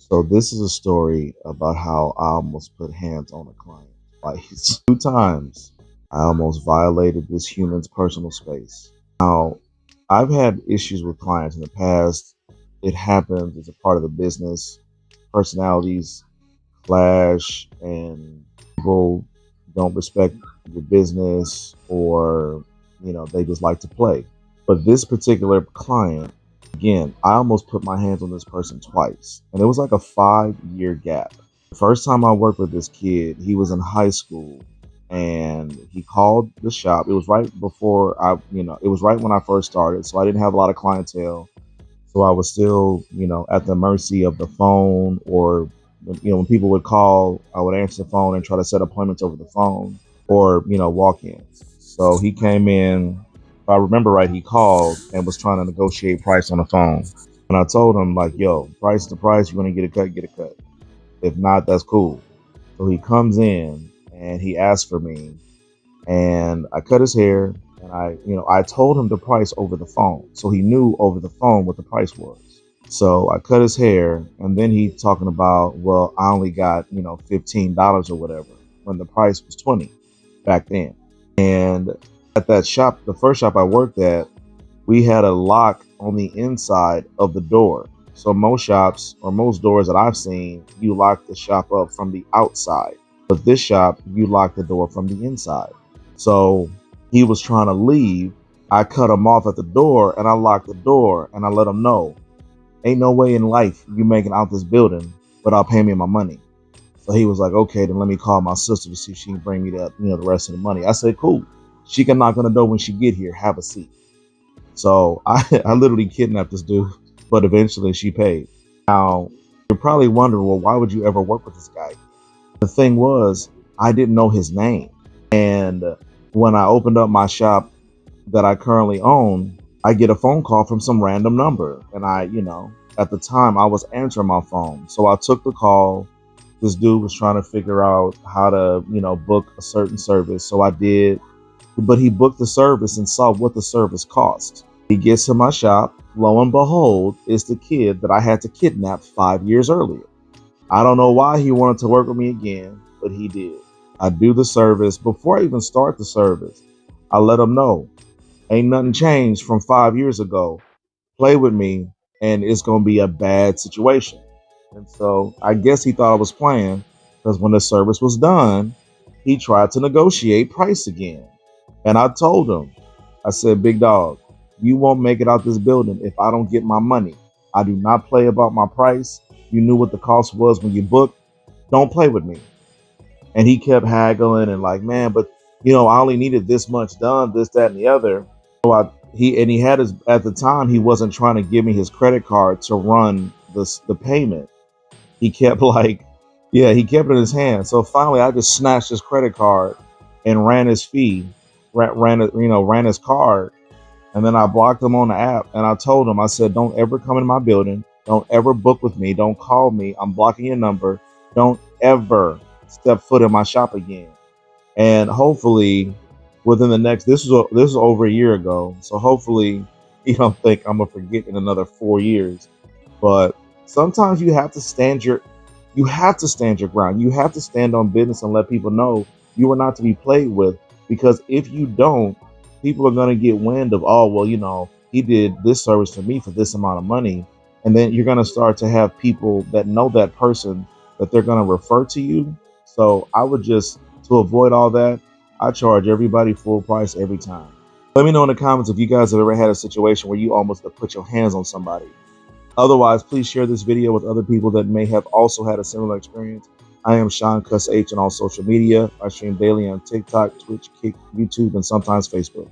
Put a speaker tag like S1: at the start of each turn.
S1: So this is a story about how I almost put hands on a client twice. Two times I almost violated this human's personal space. Now, I've had issues with clients in the past. It happens, it's a part of the business. Personalities clash and people don't respect your business or, they just like to play. But this particular client, again, I almost put my hands on this person twice, and it was like a 5 year gap. The first time I worked with this kid, he was in high school, and he called the shop. It was right before it was right when I first started, so I didn't have a lot of clientele. So I was still, at the mercy of the phone, or when people would call, I would answer the phone and try to set appointments over the phone, or walk-ins. So he came in. If I remember right, he called and was trying to negotiate price on the phone. And I told him, like, yo, price is the price. You want to get a cut, get a cut. If not, that's cool. So he comes in and he asked for me, and I cut his hair, and I told him the price over the phone. So he knew over the phone what the price was. So I cut his hair, and then he talking about, well, I only got, $15 or whatever, when the price was 20 back then. And at that shop, the first shop I worked at, we had a lock on the inside of the door. So most shops, or most doors that I've seen, you lock the shop up from the outside. But this shop, you lock the door from the inside. So he was trying to leave. I cut him off at the door, and I locked the door, and I let him know, ain't no way in life you making out this building without paying me my money. So he was like, okay, then let me call my sister to see if she can bring me the rest of the money. I said, cool. She can knock on the door when she get here. Have a seat. So I literally kidnapped this dude, but eventually she paid. Now, you're probably wondering, well, why would you ever work with this guy? The thing was, I didn't know his name. And when I opened up my shop that I currently own, I get a phone call from some random number. And at the time I was answering my phone. So I took the call. This dude was trying to figure out how to, book a certain service. So I did, but he booked the service and saw what the service cost. He gets to my shop. Lo and behold, it's the kid that I had to kidnap 5 years earlier. I don't know why he wanted to work with me again, but he did. I do the service. Before I even start the service, I let him know, ain't nothing changed from 5 years ago. Play with me, and it's going to be a bad situation. And so I guess he thought I was playing, because when the service was done, he tried to negotiate price again. And I told him, I said, big dog, you won't make it out this building if I don't get my money. I do not play about my price. You knew what the cost was when you booked. Don't play with me. And he kept haggling and like, man, but I only needed this much done, this, that, and the other. So he had his, at the time, he wasn't trying to give me his credit card to run the payment. He kept he kept it in his hand. So finally I just snatched his credit card and ran his fee, ran his card. And then I blocked him on the app, and I told him, I said, don't ever come in my building. Don't ever book with me. Don't call me. I'm blocking your number. Don't ever step foot in my shop again. And hopefully within the next, this was over a year ago. So hopefully you don't think I'm going to forget in another 4 years. But sometimes you have to stand your ground. You have to stand on business and let people know you are not to be played with. Because if you don't, people are going to get wind of, oh, well, he did this service for me for this amount of money. And then you're going to start to have people that know that person that they're going to refer to you. So I would to avoid all that, I charge everybody full price every time. Let me know in the comments if you guys have ever had a situation where you almost have put your hands on somebody. Otherwise, please share this video with other people that may have also had a similar experience. I am Sean Cuss H on all social media. I stream daily on TikTok, Twitch, Kick, YouTube, and sometimes Facebook.